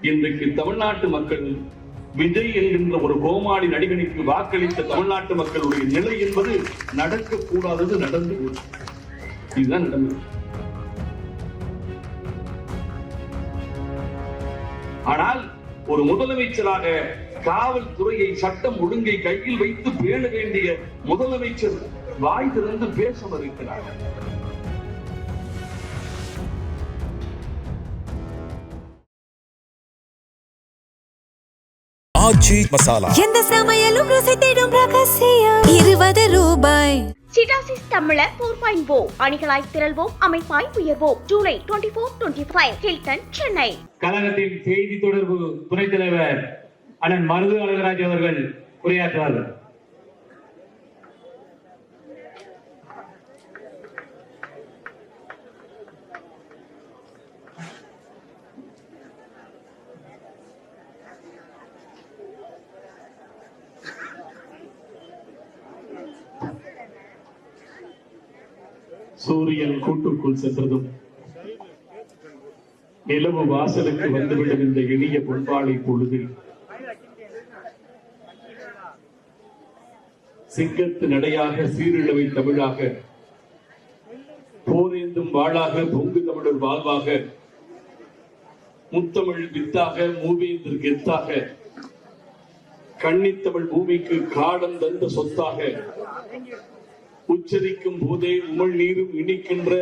இன்றைக்கு தமிழ்நாட்டு மக்கள் விஜய் என்கின்ற ஒரு கோமாளி நடிகனுக்கு வாக்களித்த தமிழ்நாட்டு மக்களுடைய நிலை என்பது நடக்கக்கூடாதது நடந்து இதுதான் நடந்தது. ஆனால் ஒரு முதலமைச்சராக காவல்துறையை சட்டம் ஒழுங்கை கையில் வைத்து பேண வேண்டிய முதலமைச்சர் வாய் திறந்து பேச மறுக்கிறார். ஆச்சி மசாலா எந்த சமையலும் ருசி தேடும் ரகசியம் 20 ரூபாய். சிடாசிஸ் தமிழர் 4.0 அணிகளாய் திரள்வோம், அமைப்பாய் உயர்வோம். ஜூலை 24-25 ஹில்டன், சென்னை. கழகத்தின் செய்தி தொடர்பு துணைத் தலைவர் அண்ணன் மருது அழகராஜ் அவர்கள் உரையாற்றுவார்கள். சூரியன் கூட்டுக்குள் சென்றதும் நிலவு வாசலுக்கு வந்துவிடும் இந்த எளிய பொன்பாளை பொழுதில் சிங்கத்து நடையாக சீரிழவை தமிழாக போரேந்தும் வாளாக பொங்கு தமிழர் வாழ்வாக முத்தமிழ் வித்தாக மூவேந்தர் கெத்தாக கன்னித்தமிழ் பூமிக்கு காடம் தந்த சொத்தாக உச்சரிக்கும் போதே உமிழ் நீரும் இனிக்கின்ற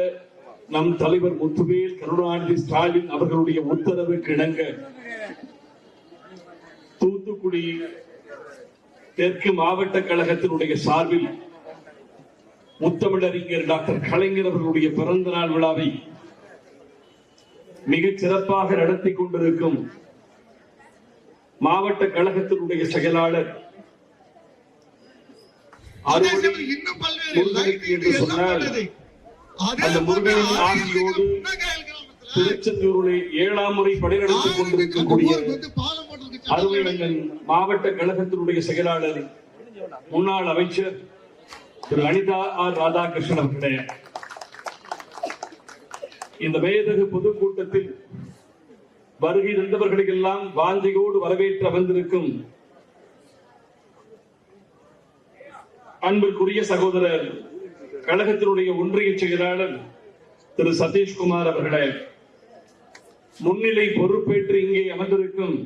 நம் தலைவர் முத்துவேல் கருணாநிதி ஸ்டாலின் அவர்களுடைய உத்தரவுக்கு இணங்க தூத்துக்குடி தெற்கு மாவட்ட கழகத்தினுடைய சார்பில் முத்தமிழறிஞர் டாக்டர் கலைஞர் அவர்களுடைய பிறந்த நாள் விழாவை மிகச் சிறப்பாக நடத்தி கொண்டிருக்கும் மாவட்ட கழகத்தினுடைய செயலாளர் என்று சொன்னால் அந்த முருகனின் ஆசியோடு திருச்செந்தூரில் 7ஆம் முறை படையெடுத்துக் கொண்டிருக்கக்கூடிய அருமையண்ணன் மாவட்ட கழகத்தினுடைய செயலாளர் முன்னாள் அமைச்சர் திரு அனிதா ஆர் ராதாகிருஷ்ணன் அவர்களே, இந்த மேதகு பொதுக்கூட்டத்தில் வருகை தந்தவர்களுக்கெல்லாம் வாஞ்சையோடு வரவேற்று அமர்ந்திருக்கும் அன்பிற்குரிய சகோதரர் கழகத்தினுடைய ஒன்றிய செயலாளர் திரு சதீஷ்குமார் அவர்களே, முன்னிலை பொறுப்பேற்று இங்கே அமர்ந்திருக்கும்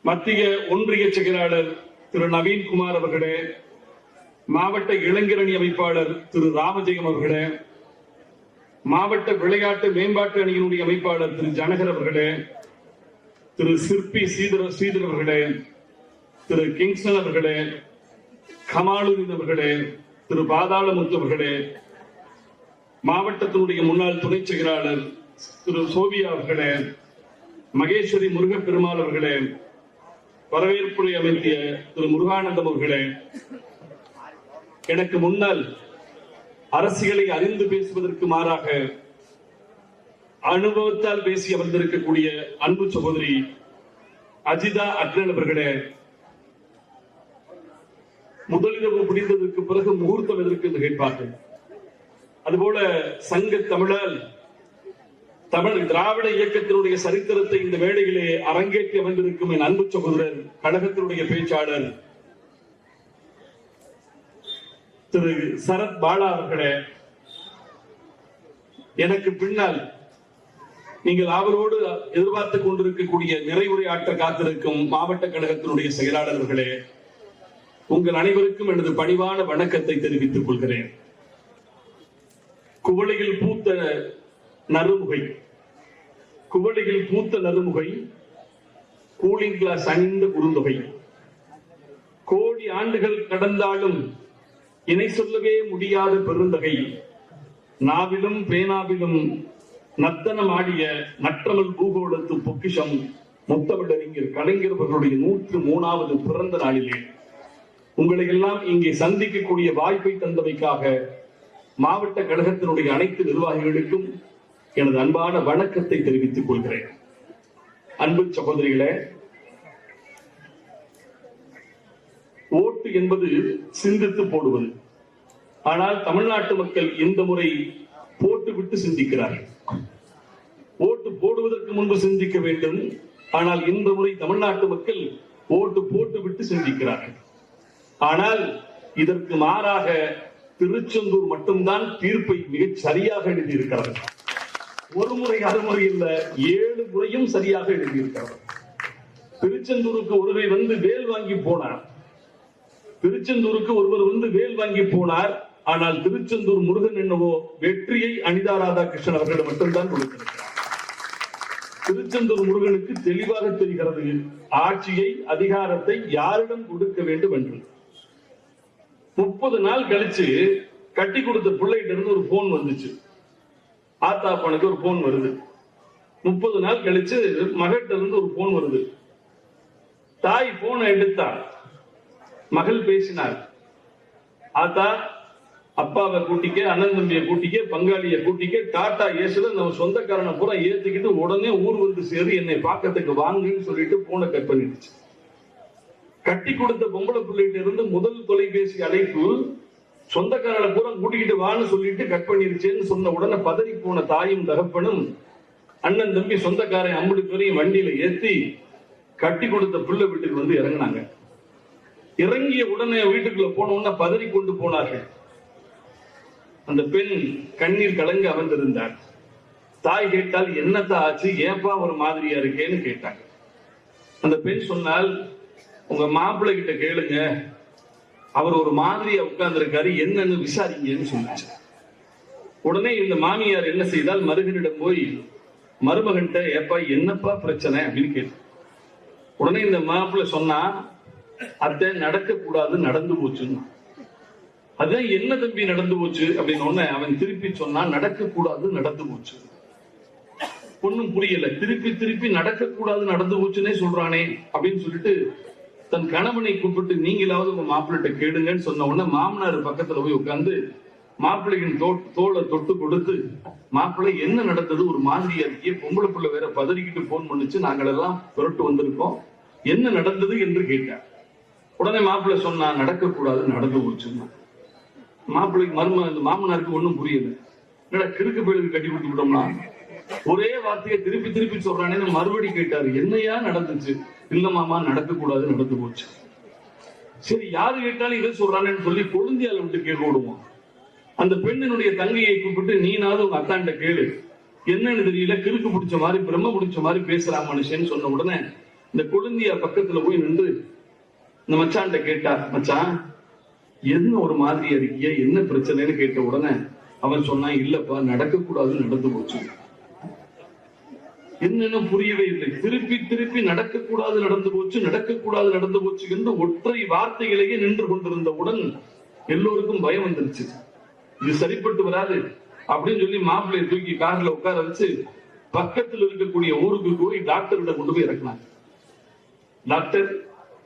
மத்திய ஒன்றிய செயலாளர் திரு நவீன்குமார் அவர்களே, மாவட்ட இளைஞரணி அமைப்பாளர் திரு ராமஜெயம் அவர்களே, மாவட்ட விளையாட்டு மேம்பாட்டு அணியினுடைய அமைப்பாளர் திரு ஜனகர் அவர்களே, திரு சிற்பி ஸ்ரீதர் அவர்களே, திரு கிங்ஸ்டன் அவர்களே, கமாலுதீன் அவர்களே, திரு பாதாளமுத்து அவர்களே, மாவட்டத்தினுடைய முன்னாள் துணை செயலாளர் திரு சோபியா அவர்களே, மகேஸ்வரி முருகப்பெருமாள் அவர்களே, வரவேற்புரை அமைத்திய திரு முருகானந்தம் அவர்களே, எனக்கு முன்னால் அரசியலை அறிந்து பேசுவதற்கு மாறாக அனுபவத்தால் பேசி அமர்ந்திருக்கக்கூடிய அன்பு சகோதரி அஜிதா அக்னன் அவர்களே, முதலிரவு முடிந்ததற்கு பிறகு முகூர்த்தம் எதற்கு என்று கேட்பார்கள். அதுபோல சங்க தமிழால் தமிழ் திராவிட இயக்கத்தினுடைய சரித்திரத்தை இந்த வேளையிலே அரங்கேற்றி அமர்ந்திருக்கும் என் அன்பு சகோதரர் கழகத்தினுடைய பேச்சாளர் திரு சரத் பாலா அவர்களே, எனக்கு பின்னால் நீங்கள் அவரோடு எதிர்பார்த்துக் கொண்டிருக்கக்கூடிய நிறைவுரை ஆற்ற காத்திருக்கும் மாவட்ட கழகத்தினுடைய செயலாளர்களே, உங்கள் அனைவருக்கும் எனது பணிவான வணக்கத்தை தெரிவித்துக் கொள்கிறேன். குவளையில் பூத்த நறுமுகை, குவளையில் பூத்த நறுமுகை, கூலிங் கிளாஸ் அணிந்த குறுந்தொகை, கோடி ஆண்டுகள் கடந்தாலும் இணை சொல்லவே முடியாத பெருந்தகை, நாவிலும் பேனாவிலும் நர்த்தனம் ஆடிய நற்றமிழ் பூகோளத்து பொக்கிஷம் முத்தமிழறிஞர் கலைஞர் அவர்களுடைய 103வது பிறந்த நாளிலே உங்களை எல்லாம் இங்கே சந்திக்கக்கூடிய வாய்ப்பை தந்தமைக்காக மாவட்ட கழகத்தினுடைய அனைத்து நிர்வாகிகளுக்கும் எனது அன்பான வணக்கத்தை தெரிவித்துக் கொள்கிறேன். அன்பு சகோதரிகளே, ஓட்டு என்பது சிந்தித்து போடுவது. ஆனால் தமிழ்நாட்டு மக்கள் இந்த முறை போட்டு விட்டு சிந்திக்கிறார்கள். ஓட்டு போடுவது போடுவதற்கு முன்பு சிந்திக்க வேண்டும். ஆனால் இந்த முறை தமிழ்நாட்டு மக்கள் ஓட்டு போட்டு விட்டு சிந்திக்கிறார்கள். ஆனால் இதற்கு மாறாக திருச்செந்தூர் மட்டும்தான் தீர்ப்பை மிகச் சரியாக எழுதியிருக்கிறார்கள். ஒரு முறை அறுமுறை இல்ல, 7 முறையும் சரியாக எழுதியிருக்கிறார்கள். திருச்செந்தூருக்கு ஒருவர் வந்து வேல் வாங்கி போனார். திருச்செந்தூருக்கு ஒருவர் வந்து வேல் வாங்கி போனார். ஆனால் திருச்செந்தூர் முருகன் என்னவோ வெற்றியை அனிதா ராதாகிருஷ்ணன் அவர்களிடம் மட்டும்தான் கொடுத்திருக்கிறார். திருச்செந்தூர் முருகனுக்கு தெளிவாக தெரிகிறது ஆட்சியை, அதிகாரத்தை யாரிடம் கொடுக்க வேண்டும் என்று. 30 நாள் கழிச்சு கட்டி கொடுத்த பிள்ளைகிட்ட இருந்து ஒரு போன் வந்துச்சு. ஆத்தாப்பனுக்கு ஒரு போன் வருது. 30 நாள் கழிச்சு மகிட்ட இருந்து ஒரு போன் வருது. தாய் போனை எடுத்தார். மகள் பேசினார். ஆத்தா, அப்பாவை கூட்டிக்க, அண்ணன் தம்பியை கூட்டிக்க, பங்காளியை கூட்டிக்க, டாடா ஏசுல நம்ம சொந்தக்காரனை பூரா ஏத்துக்கிட்டு உடனே ஊர் வந்து சேரு, என்னை பார்க்கறதுக்கு வாங்குன்னு சொல்லிட்டு போனை கட் பண்ணிடுச்சு. கட்டி கொடுத்த பொம்பளை பிள்ளைகிட்ட இருந்து முதல் தொலைபேசி அழைப்பு சொந்தக்காரனை பூரா கூட்டிக்கிட்டு வான்னு சொல்லிட்டு கட் பண்ணிருச்சேன்னு சொன்ன உடனே பதறி போன தாயும் தகப்பனும் அண்ணன் தம்பி சொந்தக்காரன் 50 பேரையும் வண்டியில ஏத்தி கட்டி கொடுத்த பிள்ளை வீட்டுக்கு வந்து இறங்கினாங்க. இறங்கிய உடனே வீட்டுக்குள்ள போன உடனே பதறி கொண்டு போனார்கள். அந்த பெண் கண்ணீர் கலங்க அமர்ந்திருந்தார். தாய் கேட்டால் என்னத்த ஆச்சு, ஏப்பா ஒரு மாதிரியா இருக்கேன்னு கேட்டாங்க. அந்த பெண் சொன்னால், உங்க மாப்பிள்ளை கிட்ட கேளுங்க, அவர் ஒரு மாதிரியா உட்கார்ந்து இருக்காரு, என்னன்னு விசாரிங்கன்னு சொன்னாச்சு. உடனே இந்த மாமியார் என்ன செய்தால், மருகனிடம் போய் மருமகன்கிட்ட ஏப்பா என்னப்பா பிரச்சனை அப்படின்னு கேட்டு, உடனே இந்த மாப்பிள்ளை சொன்னா, அத்தை நடக்க கூடாது நடந்து போச்சுன்னா. அதான் என்ன தம்பி நடந்து போச்சு அப்படின்னு அவன் திருப்பி சொன்னா, நடக்க கூடாது நடந்து போச்சு. ஒன்னும் புரியல. திருப்பி திருப்பி நடக்க கூடாது நடந்து போச்சுன்னே சொல்றானே அப்படின்னு சொல்லிட்டு தன் கணவனை கூப்பிட்டு, நீங்களாவது உங்க மாப்பிள்ளைகிட்ட கேளுங்கன்னு சொன்ன உடனே மாமனார் பக்கத்துல போய் உட்கார்ந்து மாப்பிள்ளையின் தோலை தொட்டு கொடுத்து, மாப்பிள்ளை என்ன நடந்தது, ஒரு மாதிரியா இருக்கே, பொம்பளை பிள்ளை வேற பதறிக்கிட்டு போன் பண்ணுச்சு, நாங்கள் எல்லாம் புரட்டு வந்திருக்கோம், என்ன நடந்தது என்று கேட்டார். உடனே மாப்பிள்ளை சொன்னா, நடக்க கூடாது நடந்து போச்சுன்னா. மாப்பிள்ளைக்கு மாமனாருக்கு ஒண்ணும் புரியல. என்னடா கிறுக்கு பேருக்கு கட்டி கொடுத்து விட்டோம்னா, ஒரே வார்த்தையை திருப்பி திருப்பி சொல்றானே. மறுபடி கேட்டாரு, என்னையா நடந்துச்சு? இல்ல மாமா, நடக்க கூடாது நடந்து போச்சு. சரி, யாரு கேட்டாலும் இதை சொல்றானேன்னு சொல்லி கொழுந்தியால விட்டு கேட்க விடுவோம். அந்த பெண்ணினுடைய தங்கையை கூப்பிட்டு, நீனாவது உங்க அத்தாண்ட கேளு, என்னன்னு தெரியல, கிறுக்கு பிடிச்ச மாதிரி பிரம்ம பிடிச்ச மாதிரி பேசுறான் மனுஷன்னு சொன்ன உடனே இந்த கொழுந்தியா பக்கத்துல போய் நின்று இந்த மச்சான்ட்ட கேட்டா, மச்சான் என்ன ஒரு மாதிரியா இருக்கிய, என்ன பிரச்சனைன்னு கேட்ட உடனே அவன் சொன்னான், இல்லப்பா நடக்க கூடாது நடந்து போச்சு. என்னன்னு புரியவே இல்லை. திருப்பி திருப்பி நடக்க கூடாது நடந்து போச்சு, நடக்க கூடாது நடந்து போச்சு என்று ஒற்றை வார்த்தைகளையே நின்று கொண்டிருந்தவுடன் எல்லோருக்கும் பயம் வந்துருச்சு. இது சரிப்பட்டு வராது அப்படின்னு சொல்லி மாப்பிள்ளையை தூக்கி கார்ல உட்கார வச்சு பக்கத்தில் இருக்கக்கூடிய ஊருக்கு போய் டாக்டர்கிட்ட கொண்டு போய் இறக்கினாங்க. டாக்டர்,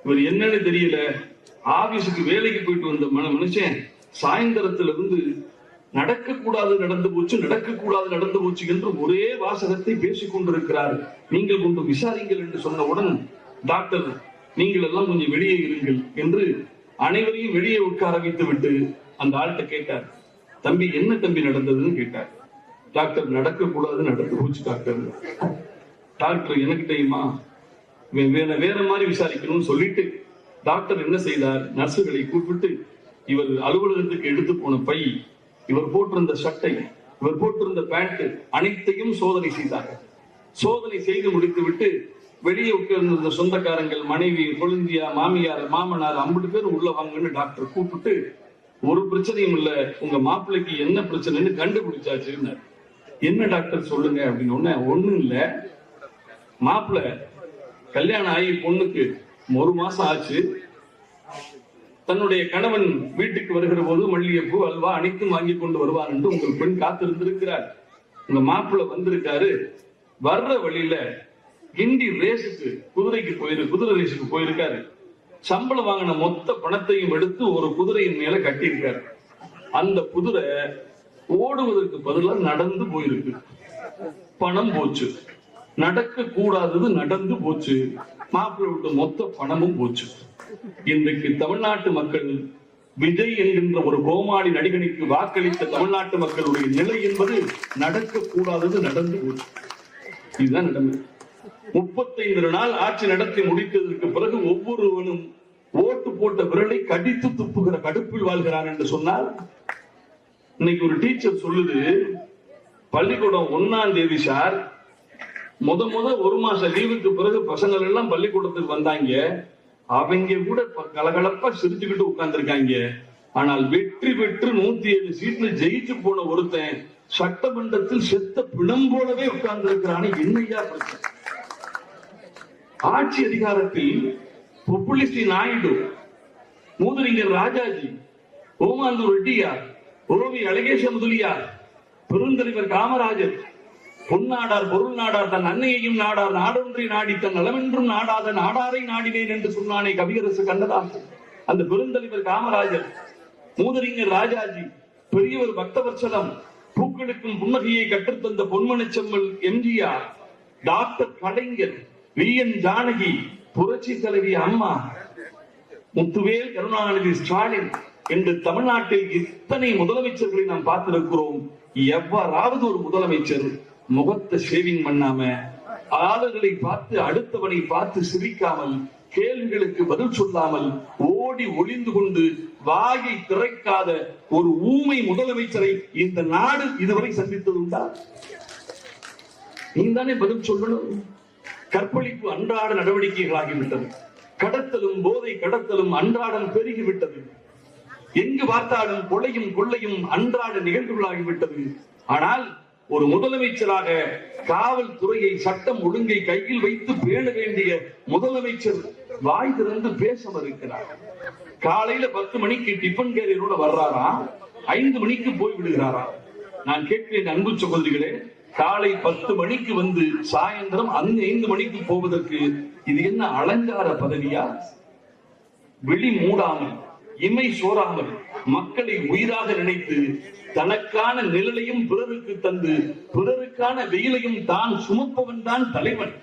இவர் என்னன்னு தெரியல, ஆபீஸுக்கு வேலைக்கு போயிட்டு வந்த மனுஷன் சாயந்தரத்துல இருந்து நடக்க கூடாது நடந்து போச்சு, நடக்க கூடாது நடந்து போச்சு என்று ஒரே வாசகத்தை பேசிக் கொண்டிருக்கிறார், நீங்கள் கொஞ்சம் விசாரிங்கள் என்று சொன்னவுடன் டாக்டர், நீங்கள் எல்லாம் கொஞ்சம் வெளியே இருங்கள் என்று அனைவரையும் வெளியே உட்கார வைத்து விட்டு அந்த ஆள்கிட்ட கேட்டார், தம்பி என்ன தம்பி நடந்ததுன்னு கேட்டார். டாக்டர், நடக்க கூடாது நடந்து போச்சு டாக்டர். டாக்டர், எனக்கு தெரியுமா, வேற மாதிரி விசாரிக்கணும்னு சொல்லிட்டு டாக்டர் என்ன செய்தார், நர்சுகளை கூப்பிட்டு இவர் அலுவலகத்துக்கு எடுத்து போன பை, இவர் போட்டிருந்த சட்டை, இவர் போட்டிருந்த பேண்ட் அனைத்தையும் சோதனை செய்தார்கள். சோதனை செய்து முடித்து விட்டு வெளியே உட்கார்ந்த சொந்தக்காரங்கள், மனைவி, கொழுந்தியா, மாமியார், மாமனார் 50 பேர் உள்ள வாங்கன்னு டாக்டர் கூப்பிட்டு, ஒரு பிரச்சனையும் இல்ல, உங்க மாப்பிள்ளைக்கு என்ன பிரச்சனைன்னு கண்டுபிடிச்சாச்சுன்னு. என்ன டாக்டர் சொல்லுங்க அப்படின்னு. ஒண்ணும் இல்ல, மாப்பிள்ளை கல்யாணம் ஆகி பொண்ணுக்கு 1 மாசம் ஆச்சு. தன்னுடைய கணவன் வீட்டுக்கு வருகிற போது மல்லிகைப்பூ, அல்வா அனைத்தும் வாங்கி கொண்டு வருவார் என்று உங்கள் பெண் காத்திருந்திருக்கிறார். உங்க மாப்பிள்ளை வந்திருக்காரு. வர்ற வழியில கிண்டி ரேஸுக்கு குதிரை ரேஸுக்கு போயிருக்காரு. சம்பளம் வாங்கின மொத்த பணத்தையும் எடுத்து ஒரு குதிரையின் மேல கட்டியிருக்காரு. அந்த குதிரை ஓடுவதற்கு பதிலாக நடந்து போயிருக்கு. பணம் போச்சு. நடக்க கூடாதது நடந்து போச்சு. மாப்பிள்ளை விட்டு மொத்த பணமும் போச்சு. இன்றைக்கு தமிழ்நாட்டு மக்கள் விஜய் என்கின்ற ஒரு கோமாளி நடிகனுக்கு வாக்களித்த தமிழ்நாட்டு மக்களுடைய நிலை என்பது நடக்க கூடாதது நடந்து போச்சு. இதுதான் நடந்தது. 35 நாள் ஆட்சி நடத்தி முடித்ததற்கு பிறகு ஒவ்வொருவனும் ஓட்டு போட்ட விரலை கடித்து துப்புகிற கடுப்பில் வாழ்கிறான் என்று சொன்னால், இன்னைக்கு ஒரு டீச்சர் சொல்லுது, பள்ளிக்கூடம் 1ஆம் தேதி சார், முத ஒரு மாசம் லீவுக்கு பிறகு பசங்கள் எல்லாம் பள்ளிக்கூடத்துக்கு வந்தாங்க, அவங்க கூட கலகலப்பா சிரிச்சுக்கிட்டு உட்கார்ந்து இருக்காங்க. ஆனால் வெற்றி பெற்று 107 சீட்ல ஜெயிச்சு போன ஒருத்தன் சட்டமன்றத்தில் செத்த பிணம் போலவே உட்கார்ந்து இருக்கிறான்னு என்னையா பிரச்சனை? ஆட்சி அதிகாரத்தில் பொப்புலிஸ்டி நாயுடு, மூதறிஞர் ராஜாஜி, ஓமாந்தூர் ரெட்டியார், ஓவி அழகேச முதலியார், பெருந்தலைவர் காமராஜர், பொன்னாடார் பொருள் நாடார் தன் அன்னையையும் நாடார் நாடொன்றை நாடி தன் நலமென்றும் நாடாத நாடாரை நாடினேன் என்று சொன்னானே கவியரசு கண்ணதாசன். அந்த பெருந்தலைவர் காமராஜர், மூதறிஞர் ராஜாஜி, பெரியவர் பக்தவத்சலம், பூக்களுக்கும் புன்னகையை கற்றுத்தந்த பொன்மன செம்மல் எம்ஜிஆர், டாக்டர் கலைஞர், வி.என். ஜானகி, புரட்சி தலைவி அம்மா, முத்துவேல் கருணாநிதி ஸ்டாலின் என்று தமிழ்நாட்டில் இத்தனை முதலமைச்சர்களை நாம் பார்த்திருக்கிறோம். எவ்வாறாவது ஒரு முதலமைச்சர் முகத்தை ஷேவிங் பண்ணாம, ஆளுகளை பார்த்து அடுத்தவனை பார்த்து சிரிக்காமல், கேள்விகளுக்கு பதில் சொல்லாமல் ஓடி ஒளிந்து கொண்டு வாயை திறக்காத ஒரு ஊமை முதலமைச்சரை இந்த நாடு இதுவரை சந்தித்தது உண்டா? நீதானே பதில் சொல்லணும். கற்பழிப்பு அன்றாட நடவடிக்கைகளாகிவிட்டது. கடத்தலும் போதை கடத்தலும் அன்றாடம் பெருகிவிட்டது. எங்கு பார்த்தாலும் கொலையும் கொள்ளையும் அன்றாட நிகழ்வுகளாகிவிட்டது. ஆனால் ஒரு முதலமைச்சராக காவல்துறையை, சட்டம் ஒழுங்கை கையில் வைத்து பேண வேண்டிய முதலமைச்சர் வாய் திறந்து பேச மறுக்கிறார். காலையில 10 மணிக்கு டிஃபன் கேரியரோட வர்றாரா, 5 மணிக்கு போய் விடுகிறாரா? நான் கேட்கிறேன் அன்பு சகோதரிகளே, காலை 10 மணிக்கு வந்து சாயந்தரம் 5 மணிக்கு போவதற்கு இது என்ன அலங்கார பதவியா? விழி மூடாமல், இமை சோறாமல், மக்களை உயிராக நினைத்து தனக்கான நிழலையும் பிறருக்கு தந்து பிறருக்கான வெயிலையும் தான் சுமப்பவன் தான் தலைவன்.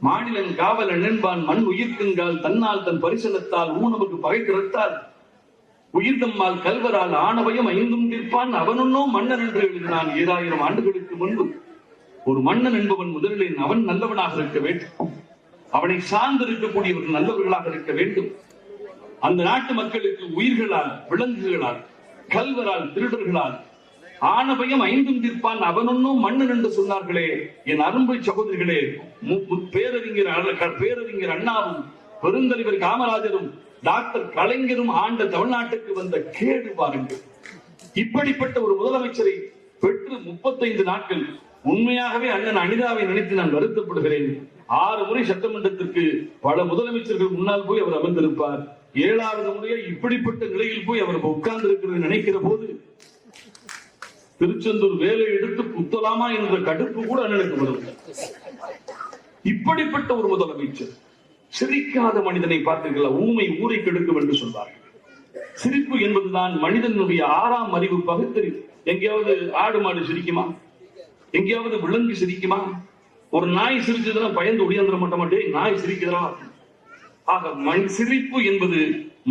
மாநிலன் காவலன் என்பான் மண் உயிர்க்குங்கால் தன்னால் தன் பரிசனத்தால் ஊனமுக்கு பகை திறத்தால் உயிர்தம்மால் கல்வரால் ஆணவயம் 5 தீர்ப்பான் அவனுன்னோ மன்னன் என்று எழுதினான் 7000 ஆண்டுகளுக்கு முன்பு. ஒரு மன்னன் என்பவன் முதலில் அவன் நல்லவனாக இருக்க வேண்டும், அவனை சார்ந்து இருக்கக்கூடியவர்கள் நல்லவர்களாக இருக்க வேண்டும். அந்த நாட்டு மக்களுக்கு உயிர்களால், விலங்குகளால், கல்வரால், திருடர்களால் ஆணவயம் 5 தீர்ப்பான் அவனொன்னும் மன்னன் என்று சொன்னார்களே. என் அரும்பை சகோதரிகளே, பேரறிஞர் அண்ணாவும் பெருந்தலைவர் காமராஜரும் டாக்டர் கலைஞரும் ஆண்ட தமிழ்நாட்டுக்கு வந்த கேடு பாருங்கள். இப்படிப்பட்ட ஒரு முதலமைச்சரை பெற்று 35 நாட்கள் உண்மையாகவே அண்ணன் அனிதாவை நினைத்து நான் வருத்தப்படுகிறேன். 6 முறை சட்டமன்றத்திற்கு பல முதலமைச்சர்கள் முன்னால் போய் அவர் அமர்ந்திருப்பார். 7வது முறையா இப்படிப்பட்ட நிலையில் போய் அவர் உட்கார்ந்து இருக்கிறது நினைக்கிற போது திருச்செந்தூர் வேலை எடுத்து குத்தலாமா என்ற கடுப்பு கூட அண்ணனுக்கு வரும். இப்படிப்பட்ட ஒரு முதலமைச்சர், சிரிக்காத மனிதனை பார்த்தீர்களா? ஊமை ஊரை கெடுக்கும் என்று சொல்வார்கள். சிரிப்பு என்பதுதான் மனிதனுடைய 6ஆம் அறிவு, பகுத்தறிவு. எங்கேயாவது ஆடு மாடு சிரிக்குமா? எங்கேயாவது விலங்கு சிரிக்குமா? ஒரு நாய் சிரிச்சதுன்னா பயந்து ஒடியாந்துட மாட்டே, நாய் சிரிக்கிறதா? ஆக சிரிப்பு என்பது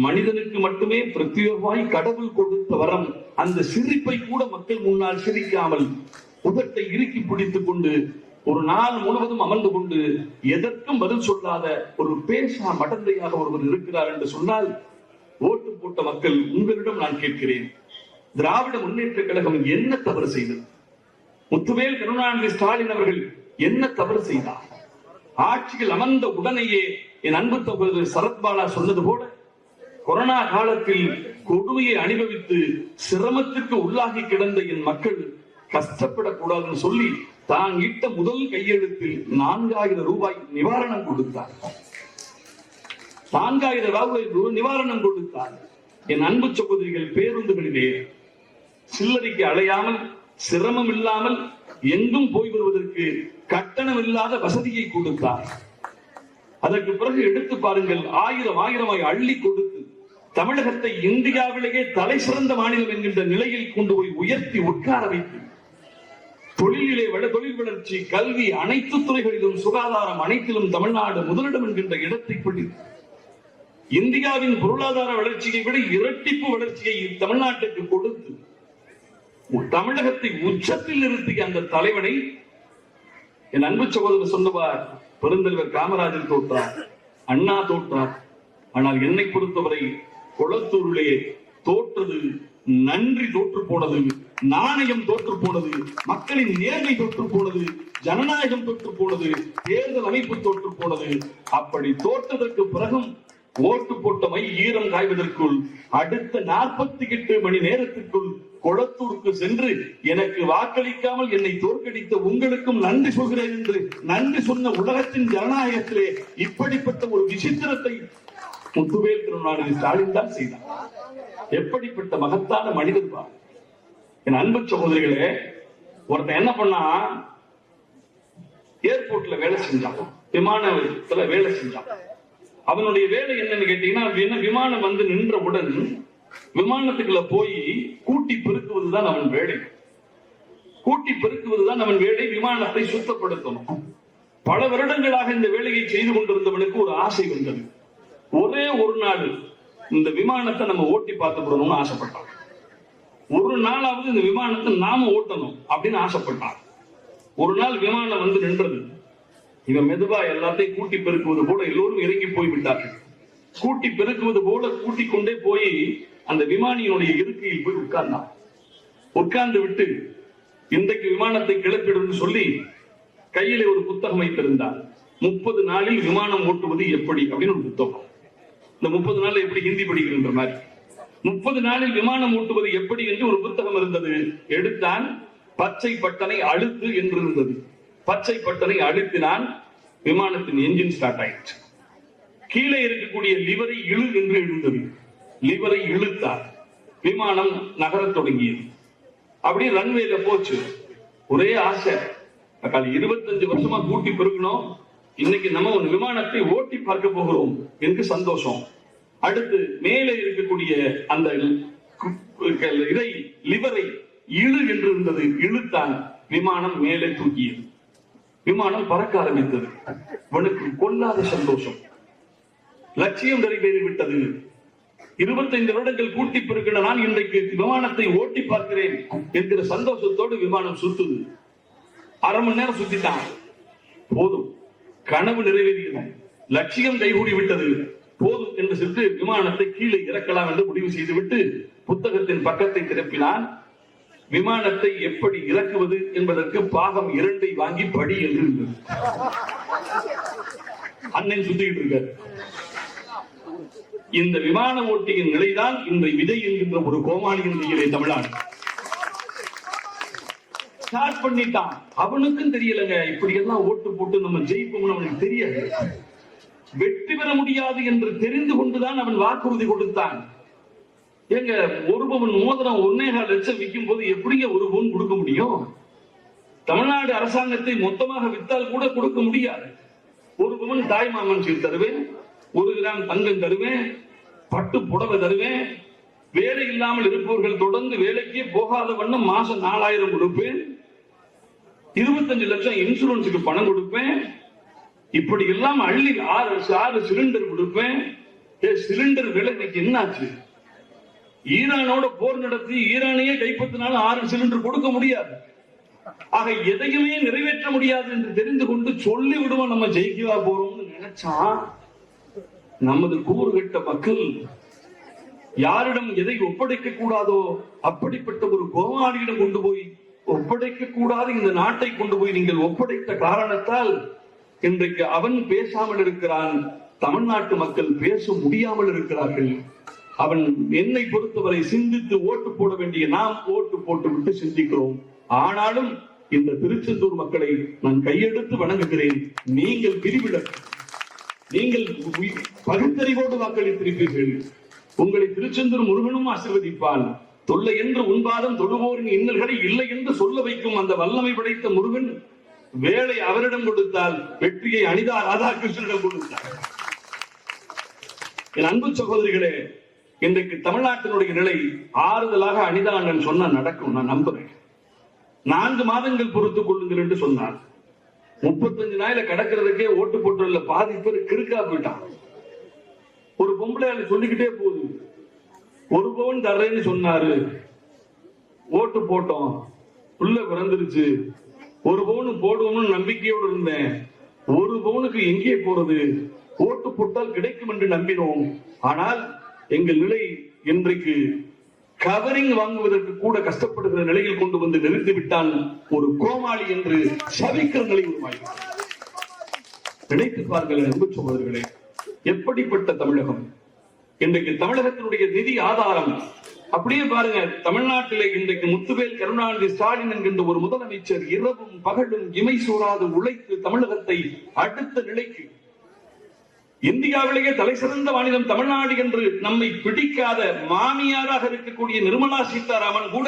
மனிதனுக்கு மட்டுமே பிரத்யேகமாய் கடவுள் கொடுத்த வரம். அந்த சிரிப்பை கூட மக்கள் முன்னால் சிரிக்காமல் உதட்டை இறுக்கி பிடித்துக் கொண்டு ஒரு நாள் முழுவதும் அமர்ந்து கொண்டு எதற்கும் பதில் சொல்லாத ஒரு பேசா மடந்தையாக ஒருவர் இருக்கிறார் என்று சொன்னால், ஓட்டு போட்ட மக்கள் உங்களிடம் நான் கேட்கிறேன், திராவிட முன்னேற்ற கழகம் என்ன தவறு செய்தது? முத்துவேல் கருணாநிதி ஸ்டாலின் அவர்கள் என்ன தவறு செய்தார்? ஆட்சியில் அமர்ந்த உடனேயே என் அன்பு சகோதரர் சரத்பாலா சொன்னது போல, கொரோனா காலத்தில் கொடுமையை அனுபவித்து சிரமத்திற்கு உள்ளாகி கிடந்த என் மக்கள் கஷ்டப்படக்கூடாதுன்னு சொல்லி தான் இட்ட முதல் கையெழுத்தில் 4000 ரூபாய் நிவாரணம் கொடுத்தார். 4000 ரூபாய் நிவாரணம் கொடுத்தார். என் அன்பு சகோதரிகள், பேருந்துகளிலே சில்லறைக்கு அலையாமல், சிரமம் இல்லாமல் எங்கும் போய் வருவதற்கு கட்டணம் இல்லாத வசதியை கொடுத்தார். அதற்கு பிறகு எடுத்து பாருங்கள், 1000 அள்ளி கொடுத்து தமிழகத்தை இந்தியாவிலேயே தலை சிறந்த மாநிலம் என்கின்ற நிலையில் கொண்டு போய் உயர்த்தி உட்கார வைத்து தொழிலிலே தொழில் வளர்ச்சி, கல்வி, அனைத்து துறைகளிலும், சுகாதாரம் அனைத்திலும் தமிழ்நாடு முதலிடம் என்கின்ற இடத்தை பிடித்து இந்தியாவின் பொருளாதார வளர்ச்சியை விட இரட்டிப்பு வளர்ச்சியை தமிழ்நாட்டுக்கு கொடுத்து தமிழகத்தை உச்சத்தில் நிறுத்திய அந்த தலைவனை என் அன்பு சகோதரர் சொன்னவார், பெருந்தலைவர் காமராஜர் தோற்றார், அண்ணா தோற்றார். ஆனால் என்னை பொறுத்தவரை கொளத்தூரிலே தோற்றது நன்றி தோற்று போனது, நாணயம் தோற்று போனது, மக்களின் நேர்மை தோற்று போனது, ஜனநாயகம் தோற்று போனது, தேர்தல் அமைப்பு தோற்று போனது. அப்படி தோற்றதற்கு பிறகும் ஓட்டு போட்ட மை ஈரம் காய்வதற்குள் அடுத்த 48 மணி நேரத்திற்குள் கொளத்தூருக்கு சென்று எனக்கு வாக்களிக்காமல் என்னை தோற்கடித்த உங்களுக்கும் நன்றி சொல்கிறேன் என்று நன்றி சொன்ன உலகத்தின் ஜனநாயகத்திலே இப்படிப்பட்ட ஒரு விசித்திரத்தை முத்துவேல் கருணாநிதி ஸ்டாலின் தான் செய்தார். எப்படிப்பட்ட மகத்தான மனிதர் பார். என் அன்பு சகோதரிகளே, ஒருத்தன் என்ன பண்ணா, ஏர்போர்ட்ல வேலை செஞ்சான், விமானத்துல வேலை செஞ்சான். அவனுடைய வேலை என்னன்னு கேட்டீங்கன்னா, விமானம் வந்து நின்றவுடன் விமானத்துக்குள்ள போய் கூட்டி பெருக்குவதுதான் அவன் வேலை. கூட்டி பெருக்குவதுதான் அவன் வேலை. விமானத்தை சுத்தப்படுத்தணும். பல வருடங்களாக இந்த வேலையை செய்து கொண்டிருந்தவனுக்கு ஒரு ஆசை வந்தது. ஒரே ஒரு நாள் இந்த விமானத்தை நம்ம ஓட்டி பார்த்துக்கணும்னு ஆசைப்பட்டான். ஒரு நாளாவது இந்த விமானத்தை நாம ஓட்டணும் அப்படின்னு ஆசைப்பட்டான். ஒரு நாள் விமானம் வந்து நின்றது. இவன் மெதுவா எல்லாத்தையும் கூட்டி பெருக்குவது போல எல்லோரும் இறங்கி போய் விட்டார்கள். கூட்டி பெருக்குவது போல கூட்டிக் கொண்டே போய் அந்த விமானியினுடைய இருக்கையில் போய் உட்கார்ந்தான். உட்கார்ந்து விட்டு இன்றைக்கு விமானத்தை கிளப்பிடும் சொல்லி கையிலே ஒரு புத்தகம் வைத்திருந்தார். 30 நாளில் விமானம் ஓட்டுவது எப்படி அப்படின்னு ஒரு புத்தகம். இந்த 30 நாள் எப்படி ஹிந்தி படிக்கின்ற மாதிரி 30 நாளில் விமானம் ஓட்டுவது எப்படி என்று ஒரு புத்தகம் இருந்தது. எடுத்தான். பச்சை பட்டனை அழுத்து என்று இருந்தது. பச்சை பட்டனை அழுத்தினான். விமானத்தின் என்ஜின் ஸ்டார்ட் ஆயிடுச்சு. கீழே இருக்கக்கூடிய லிவரை இழு என்று இருந்தது. லிவரை இழுத்தார். விமானம் நகரத் தொடங்கியது. அப்படியே ரன்வேல போச்சு. ஒரே ஆசை, 25 வருஷமா கூட்டி பெருக்கணும், இன்னைக்கு நம்ம ஒரு விமானத்தை ஓட்டி பார்க்க போகிறோம் என்று சந்தோஷம். அடுத்து மேலே இருக்கக்கூடிய அந்த இதை லிவரை இழு என்று இருந்தது. இழுத்தான். விமானம் மேலே தூக்கியது. விமானம் பறக்க ஆரம்பித்தது. அவனுக்கு கொள்ளாத சந்தோஷம். லட்சியம் நிறைவேறிவிட்டது. 25 வருடங்கள் கூட்டி பெருக்கின நான் இன்றைக்கு விமானத்தை ஓட்டி பார்க்கிறேன் என்கிற சந்தோஷத்தோடு விமானம் சுத்துது. அரை மணி நேரம் சுத்திட்டான். போதும், கனவு நிறைவேறியது, லட்சியம் கைகூடி விட்டது, போதும் என்று சொல்லிட்டு விமானத்தை கீழே இறக்கலாம் என்று முடிவு செய்துவிட்டு புத்தகத்தின் பக்கத்தை திருப்பினான். விமானத்தை எப்படி இறக்குவது என்பதற்கு பாகம் 2 வாங்கி படி என்று இருந்தது. அண்ணன் சுத்திக்கிட்டு இருக்காரு. இந்த விமான ஓட்டியின் நிலைதான் இன்றை விஜய் என்கின்ற ஒரு கோமாளியின் கையிலே தமிழ்நாடு ஸ்டார்ட் பண்ணிட்டான். அவனுக்கும் தெரியலங்க, இப்படி எல்லாம் ஓட்டு போட்டு நம்ம ஜெயிப்போம்னு அவனுக்கு தெரியாது. வெற்றி பெற முடியாது என்று தெரிந்து கொண்டுதான் அவன் வாக்குறுதி கொடுத்தான். எங்க ஒரு பவுன் மோதிரம் 1.25 லட்சம் விற்கும் போது எப்படிங்க ஒரு பவுன் கொடுக்க முடியும்? தமிழ்நாடு அரசாங்கத்தை மொத்தமாக வித்தால் கூட கொடுக்க முடியாது. ஒரு பவுன் தாய் மாமன் சீர் தருவேன், 1 கிராம் தங்கம் தருவேன், பட்டு புடவை தருவேன், வேலை இல்லாமல் இருப்பவர்கள் தொடர்ந்து வேலைக்கே போகாத வண்ணம் மாசம் 4000 கொடுப்பேன், 25 லட்சம் இன்சூரன்ஸுக்கு பணம் கொடுப்பேன், இப்படி எல்லாம் அள்ளி 6 சிலிண்டர் கொடுப்பேன். சிலிண்டர் விலை இன்னைக்கு என்னாச்சு? ஈரானோட போர் நடத்தி ஈரானையே கைப்பற்றினாலும் 6 சிலிண்டர் கொடுக்க முடியாது. ஆக எதையுமே நிறைவேற்ற முடியாது என்று தெரிந்து கொண்டு சொல்லி விடுவோம் நம்ம ஜெயிக்கவா போறோம்னு நினைச்சா, நமது கூறுகட்ட மக்கள் யாரிடம் எதை ஒப்படைக்க கூடாதோ அப்படிப்பட்ட ஒரு கோமாளியிடம் கொண்டு போய் ஒப்படைக்க கூடாது இந்த நாட்டை கொண்டு போய் நீங்கள் ஒப்படைத்த காரணத்தால் இன்றைக்கு அவன் பேசாமல் இருக்கிறான். தமிழ்நாட்டு மக்கள் பேச முடியாமல் இருக்கிறார்கள். அவன் என்னை பொறுத்தவரை சிந்தித்து ஓட்டு போட வேண்டிய நாம் ஓட்டு போட்டு விட்டு சிந்திக்கிறோம். ஆனாலும் இந்த திருச்செந்தூர் மக்களை நான் கையெடுத்து வணங்குகிறேன். நீங்கள் பிரிவிட, நீங்கள் பகுத்தறிவோடு வாக்களித்திருப்பீர்கள். உங்களை திருச்செந்தூர் முருகனும் ஆசீர்வதிப்பான். தொல்லை என்று உன்பாதம் தொழுவோரின் இன்னல்களை இல்லை என்று சொல்ல வைக்கும் அந்த வல்லமை படைத்த முருகன் வேலை அவரிடம் கொடுத்தால் வெற்றியை அனிதா ராதாகிருஷ்ணனிடம் கொடுத்தார். என் அன்பு சகோதரிகளே, இன்றைக்கு தமிழ்நாட்டினுடைய நிலை ஆறுதலாக அனிதா அண்ணன் சொன்னா நடக்கும், நான் நம்புறேன். 4 மாதங்கள் பொறுத்துக் கொள்ளுங்கள் என்று சொன்னார். 35 நாயில கடக்கிறதுக்கே ஓட்டு போட்டுள்ள பாதி பேர் கிறுக்கா போயிட்டான். ஒரு பொம்பளை சொல்லிக்கிட்டே போகுது, 1 பவுன் தர்றேன்னு சொன்னாரு, ஓட்டு போட்டோம், உள்ள பிறந்துருச்சு, ஒரு பவுன் போடுவோம்னு நம்பிக்கையோடு இருந்தேன். ஒரு பவுனுக்கு எங்கே போறது? ஓட்டு போட்டால் கிடைக்கும் என்று நம்பினோம். ஆனால் எங்கள் நிலை இன்றைக்கு கவரிங் வாங்குவதற்கு கூட கஷ்டப்படுகிற நிலையில் கொண்டு வந்து நிறுத்திவிட்டால் ஒரு கோமாளி என்று சபிக்கிற நிலை உருவாகி. நினைத்து பாருங்கள் அன்பு சகோதரர்களே, எப்படிப்பட்ட தமிழகம்! இன்றைக்கு தமிழகத்தினுடைய நிதி ஆதாரம் அப்படியே பாருங்க. தமிழ்நாட்டிலே இன்றைக்கு முத்துவேல் கருணாநிதி ஸ்டாலின் என்கின்ற ஒரு முதலமைச்சர் இரவும் பகலும் இமை சோராது உழைத்து தமிழகத்தை அடுத்த நிலைக்கு, இந்தியாவிலேயே தலை சிறந்த மாநிலம் தமிழ்நாடு என்று நம்மை பிடிக்காத மாமியாராக இருக்கக்கூடிய நிர்மலா சீதாராமன் கூட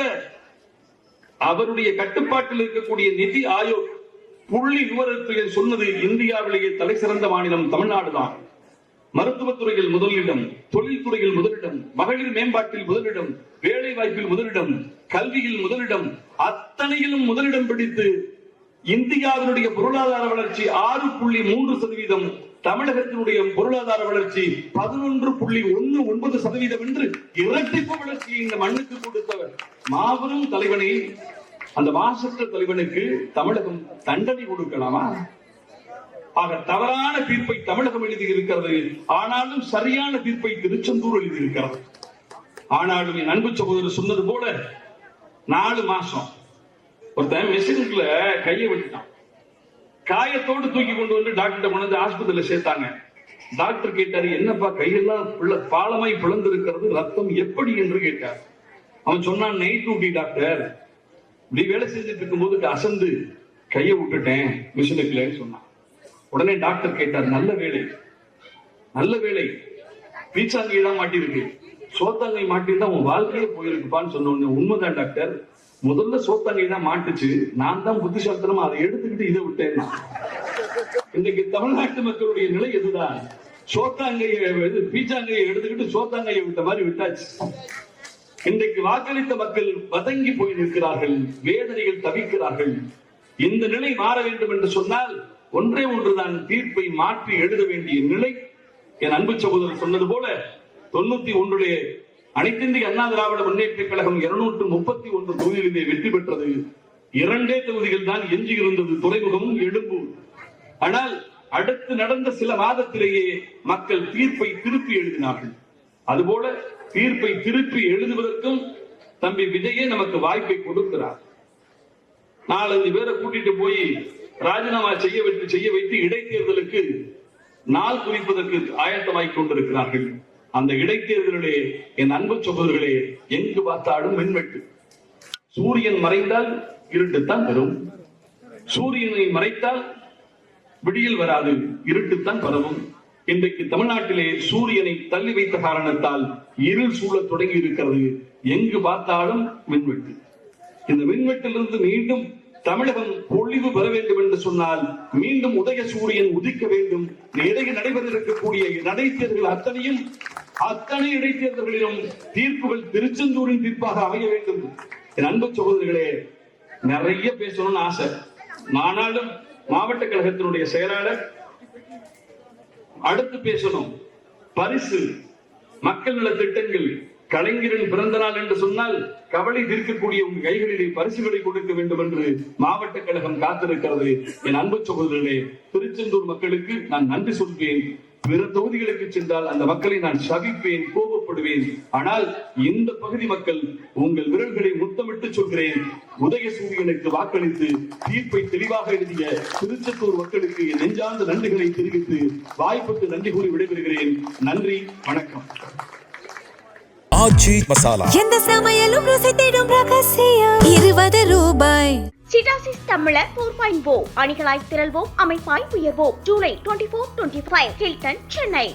அவருடைய கட்டுப்பாட்டில் இருக்கக்கூடிய நிதி ஆயோக் புள்ளி விவரத்தில் சொன்னது இந்தியாவிலேயே தலை சிறந்த மாநிலம் தமிழ்நாடு தான். மருத்துவத்துறையில் முதலிடம், தொழில்துறையில் முதலிடம், மகளிர் மேம்பாட்டில் முதலிடம், வேலை வாய்ப்பில் முதலிடம், கல்வியில் முதலிடம், அத்தனையிலும் முதலிடம் பிடித்து இந்தியாவினுடைய பொருளாதார வளர்ச்சி 6.3%, தமிழகத்தினுடைய பொருளாதார வளர்ச்சி 11.19% என்று இரட்டிப்பு வளர்ச்சியை இந்த மண்ணுக்கு கொடுத்தவர் மாபெரும் தலைவனை, அந்த மாசற்ற தலைவனுக்கு தமிழகம் தண்டனை கொடுக்கலாமா? ஆக தவறான தீர்ப்பை தமிழகம் எழுதி இருக்கிறது. ஆனாலும் சரியான தீர்ப்பை திருச்செந்தூர் எழுதி இருக்கிறது. ஆனாலும் என் அன்பு சகோதரர் சொன்னது போல 4 மாசம் ஒருத்தன் மெஷின்ல கையை விட்டுட்டான். காயத்தோடு தூக்கி கொண்டு வந்து டாக்டர் கொண்டு வந்து ஆஸ்பத்திரியில சேர்த்தாங்க. டாக்டர் கேட்டாரு, என்னப்பா கையெல்லாம் பாலமாய் பிளந்து இருக்கிறது, ரத்தம் எப்படி என்று கேட்டார். அவன் சொன்னான், நைட் டியூட்டி டாக்டர், இப்படி வேலை செஞ்சுட்டு இருக்கும் போது அசந்து கையை விட்டுட்டேன் மிஷினுக்குள்ள சொன்னான். உடனே டாக்டர் கேட்டார், நல்ல வேலை, நல்ல வேலை, பீச்சாங்கை தான் மாட்டிருக்கு, சோத்தாங்கை மாட்டிருந்தா உன் வாழ்க்கையே போயிருக்குப்பான்னு சொன்ன உடனே, உண்மைதான் டாக்டர், முதல்ல சோத்தாங்கை தான் மாட்டுச்சு, நான் தான் புத்திசாலித்தனமா அதை எடுத்துக்கிட்டு இதை விட்டேன்னா. இன்னைக்கு தமிழ்நாட்டு மக்களுடைய நிலை எதுதான்? சோத்தாங்கையை பீச்சாங்கையை எடுத்துக்கிட்டு சோத்தாங்கையை விட்ட மாதிரி விட்டாச்சு. இன்றைக்கு வாக்களித்த மக்கள் வதங்கி போய் நிற்கிறார்கள், வேதனைகள் தவிக்கிறார்கள். இந்த நிலை மாற வேண்டும் என்று சொன்னால் ஒன்றே ஒன்றுதான், தீர்ப்பை மாற்றி எழுத வேண்டிய நிலை. என் அன்பு சகோதரர் சொன்னது போல 91 அனைத்திந்திய அண்ணா திராவிட முன்னேற்ற கழகம் 231 தொகுதிகளிலே வெற்றி பெற்றது. 2 தொகுதிகள் தான் எஞ்சி இருந்தது, துறைமுகமும் எழும்பூர். ஆனால் அடுத்து நடந்த சில மாதத்திலேயே மக்கள் தீர்ப்பை திருப்பி எழுதினார்கள். அதுபோல தீர்ப்பை திருப்பி எழுதுவதற்கும் தம்பி விஜயே நமக்கு வாய்ப்பை கொடுக்கிறார். 4-5 பேரை கூட்டிட்டு போய் ராஜினாமா செய்ய வைத்து இடைத்தேர்தலுக்கு நாள் குறிப்பதற்கு ஆயத்தமாய் கொண்டிருக்கிறார்கள். அந்த இடைத்தேர்தலிலே என் அன்பு சகோதரர்களே, எங்கு பார்த்தாலும் மின்வெட்டு. சூரியன் மறைந்தால் இருட்டுத்தான் வரும், சூரியனை மறைத்தால் விடியல் வராது, இருட்டுத்தான் பரவும். இன்றைக்கு தமிழ்நாட்டிலே சூரியனை தள்ளி வைத்த காரணத்தால் இருள் சூழ தொடங்கி இருக்கிறது. எங்கு பார்த்தாலும் மின்வெட்டு. இந்த மின்வெட்டிலிருந்து மீண்டும் தமிழகம் பொழிவு பெற வேண்டும் என்று சொன்னால் மீண்டும் உதய சூரியன் உதிக்க வேண்டும். இடையே நடைபெற இருக்கக்கூடிய இடைத்தேர்தல்கள் அத்தனை இடைத்தேர்தல்களிலும் தீர்ப்புகள் திருச்செந்தூரின் தீர்ப்பாக அமைய வேண்டும். என் அன்பு சகோதரர்களே, நிறைய பேசணும்னு ஆசை. ஆனாலும் மாவட்ட கழகத்தினுடைய செயலாளர் அடுத்து பேசணும். பரிசு, மக்கள் நல திட்டங்கள், கலைஞரின் பிறந்த நாள் என்று சொன்னால் கவலை தீர்க்கக்கூடிய உங்கள் கைகளிலே பரிசுகளை கொடுக்க வேண்டும் என்று மாவட்ட கழகம் காத்திருக்கிறது. என் அன்பு சகோதரர்களே, திருச்செந்தூர் மக்களுக்கு நான் நன்றி சொல்வேன். பிற தொகுதிகளுக்கு சென்றால் அந்த மக்களை நான் சபிப்பேன், கோபப்படுவேன். ஆனால் இந்த பகுதி மக்கள் உங்கள் விரல்களை முத்தமிட்டு சொல்கிறேன், உதயசூரியனுக்கு வாக்களித்து தீர்ப்பை தெளிவாக எழுதிய திருச்செந்தூர் மக்களுக்கு என் நெஞ்சார்ந்த நன்றிகளை தெரிவித்து வாய்ப்புக்கு நன்றி கூறி விடைபெறுகிறேன். நன்றி, வணக்கம். ஆச்சி மசாலா, எந்த சமையலும் ருசி தேடும் ரகசியம். 20 ரூபாய். சிட்டாசிஸ் தமிழர் 4.0 அணிகளாய் திரள்வோம், அமைப்பாய் உயர்வோம். ஜூலை 24-25 ஹில்டன், சென்னை.